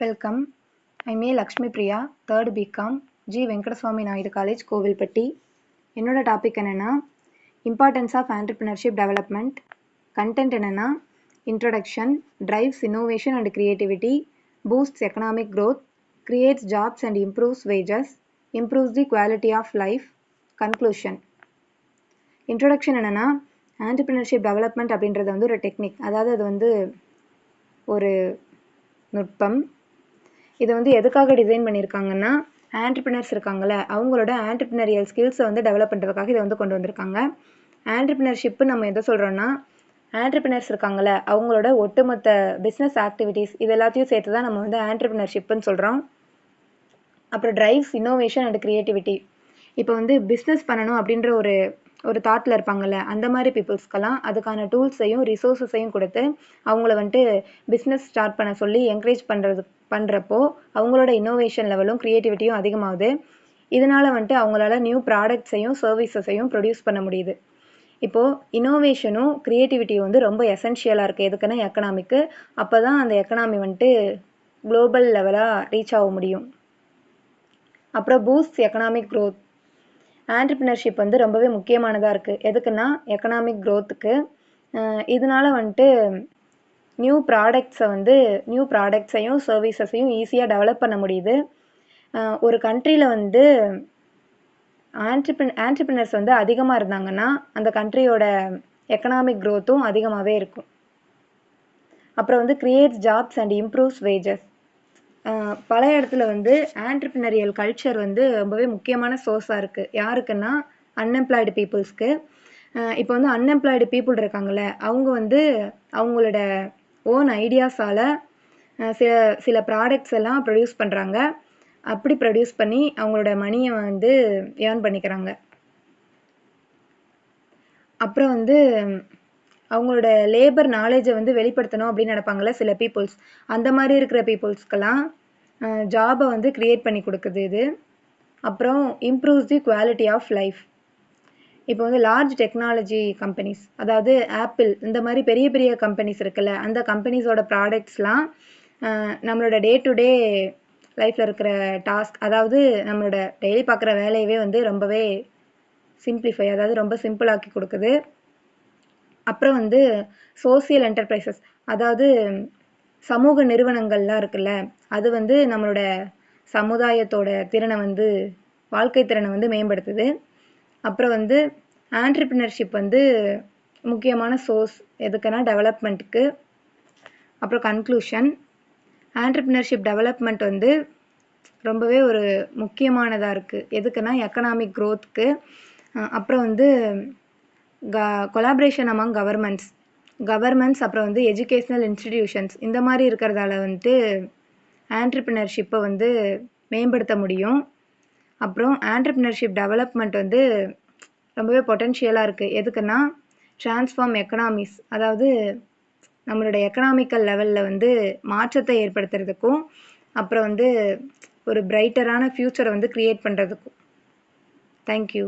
Welcome. I'm a Lakshmi Priya, third BCom, G Venkataswamy Naidu college, Kovilpatti. என்னோட topic என்னென்னா importance of entrepreneurship development. Content என்னென்னா introduction, drives innovation and creativity, boosts economic growth, creates jobs and improves wages, improves the quality of life. Conclusion. Introduction என்னென்னா entrepreneurship development அப்படின்றது வந்து ஒரு technique, அதாவது அது வந்து ஒரு நுட்பம். இதை வந்து எதுக்காக டிசைன் பண்ணியிருக்காங்கன்னா ஆண்டர்பிரினர்ஸ் இருக்காங்கள்ல அவங்களோட ஆண்டர்பிரினரியல் ஸ்கில்ஸை வந்து டெவலப் பண்ணுறதுக்காக இதை வந்து கொண்டு வந்திருக்காங்க. ஆண்டர்பிரினர்ஷிப்பு நம்ம எதை சொல்கிறோன்னா ஆண்டர்பிரினர்ஸ் இருக்காங்கள்ல அவங்களோட ஒட்டுமொத்த பிஸ்னஸ் ஆக்டிவிட்டீஸ் இது எல்லாத்தையும் சேர்த்து தான் நம்ம வந்து ஆண்டர்பிரினர்ஷிப்புன்னு சொல்கிறோம். அப்புறம் டிரைவ்ஸ் இன்னோவேஷன் அண்ட் கிரியேட்டிவிட்டி. இப்போ வந்து பிஸ்னஸ் பண்ணணும் அப்படின்ற ஒரு தாட்டில் இருப்பாங்கள்ல அந்த மாதிரி பீப்புள்ஸ்க்கெல்லாம் அதுக்கான டூல்ஸையும் ரிசோர்ஸஸையும் கொடுத்து அவங்கள வந்துட்டு பிஸ்னஸ் ஸ்டார்ட் பண்ண சொல்லி என்கரேஜ் பண்ணுறப்போ அவங்களோட இன்னோவேஷன் லெவலும் க்ரியேட்டிவிட்டியும் அதிகமாகுது. இதனால் வந்துட்டு அவங்களால நியூ ப்ராடக்ட்ஸையும் சர்வீசஸையும் ப்ரொடியூஸ் பண்ண முடியுது. இப்போது இன்னோவேஷனும் க்ரியேட்டிவிட்டியும் வந்து ரொம்ப எசென்ஷியலாக இருக்குது எதுக்குன்னா எக்கனாமிக்கு. அப்போ தான் அந்த எக்கனாமி வந்துட்டு குளோபல் லெவலாக ரீச் ஆக முடியும். அப்புறம் பூஸ்ட் எக்கனாமிக் growth. ஆண்டர்பிரினர்ஷிப் வந்து ரொம்பவே முக்கியமானதாக இருக்குது எதுக்குன்னா எக்கனாமிக் க்ரோத்துக்கு. இதனால வந்துட்டு நியூ ப்ராடக்ட்ஸையும் சர்வீசஸையும் ஈஸியாக டெவலப் பண்ண முடியுது. ஒரு கண்ட்ரியில் வந்து ஆண்டர்பிரினர்ஸ் வந்து அதிகமாக இருந்தாங்கன்னா அந்த கண்ட்ரியோட எக்கனாமிக் க்ரோத்தும் அதிகமாகவே இருக்கும். அப்புறம் வந்து creates jobs and improves wages. பல இடத்துல வந்து ஆண்டர்பிரினரியல் கல்ச்சர் வந்து ரொம்பவே முக்கியமான சோர்ஸாக இருக்குது. யாருக்குன்னா அன்எம்ப்ளாய்டு பீப்புள்ஸ்க்கு. இப்போ வந்து அன்எம்ப்ளாய்டு பீப்புள் இருக்காங்கள்ல அவங்க வந்து அவங்களோட ஓன் ஐடியாஸால் சில ப்ராடக்ட்ஸ் எல்லாம் ப்ரொடியூஸ் பண்ணுறாங்க. அப்படி ப்ரொடியூஸ் பண்ணி அவங்களோட மணியை வந்து ஏர்ன் பண்ணிக்கிறாங்க. அப்புறம் வந்து அவங்களோட லேபர் நாலேஜை வந்து வெளிப்படுத்தணும் அப்படின்னு நினைப்பாங்கள்ல சில பீப்புள்ஸ். அந்த மாதிரி இருக்கிற பீப்புள்ஸ்க்கெல்லாம் ஜாபை வந்து க்ரியேட் பண்ணி கொடுக்குது இது. அப்புறம் improves the quality of life. இப்போ வந்து லார்ஜ் டெக்னாலஜி கம்பெனிஸ், அதாவது ஆப்பிள் இந்த மாதிரி பெரிய பெரிய கம்பெனிஸ் இருக்குல்ல அந்த கம்பெனிஸோட ப்ராடக்ட்ஸ்லாம் நம்மளோட டே டு டே லைஃப்பில் இருக்கிற டாஸ்க், அதாவது நம்மளோட டெய்லி பார்க்குற வேலையவே வந்து ரொம்பவே சிம்பிளிஃபை, அதாவது ரொம்ப சிம்பிளாக்கி கொடுக்குது. அப்புறம் வந்து சோசியல் என்டர்பிரைசஸ், அதாவது சமூக நிறுவனங்கள்லாம் இருக்குல்ல அது வந்து நம்மளோட சமுதாயத்தோட திறனை வந்து வாழ்க்கை திறனை வந்து மேம்படுத்துது. அப்புறம் வந்து ஆண்டர்பிரினர்ஷிப் வந்து முக்கியமான சோர்ஸ் எதுக்குன்னா டெவலப்மெண்ட்டுக்கு. அப்புறம் கன்க்ளூஷன். ஆண்டர்பிரினர்ஷிப் டெவலப்மெண்ட் வந்து ரொம்பவே ஒரு முக்கியமானதாக இருக்குது எதுக்குன்னா எக்கனாமிக் க்ரோத்துக்கு. அப்புறம் வந்து கொலாபரேஷன் அமாங் கவர்மெண்ட்ஸ் அப்புறம் வந்து எஜுகேஷ்னல் இன்ஸ்டிடியூஷன்ஸ் இந்த மாதிரி இருக்கிறதால வந்துட்டு ஆண்டர்பிரினர்ஷிப்பை வந்து மேம்படுத்த முடியும். அப்புறம் ஆண்டர்பிரினர்ஷிப் டெவலப்மெண்ட் வந்து ரொம்பவே பொட்டென்ஷியலாக இருக்குது எதுக்குன்னா ட்ரான்ஸ்ஃபார்ம் எக்கனாமிஸ், அதாவது நம்மளோட எக்கனாமிக்கல் லெவலில் வந்து மாற்றத்தை ஏற்படுத்துறதுக்கும் அப்புறம் வந்து ஒரு பிரைட்டரான ஃப்யூச்சரை வந்து க்ரியேட் பண்ணுறதுக்கும். தேங்க்யூ.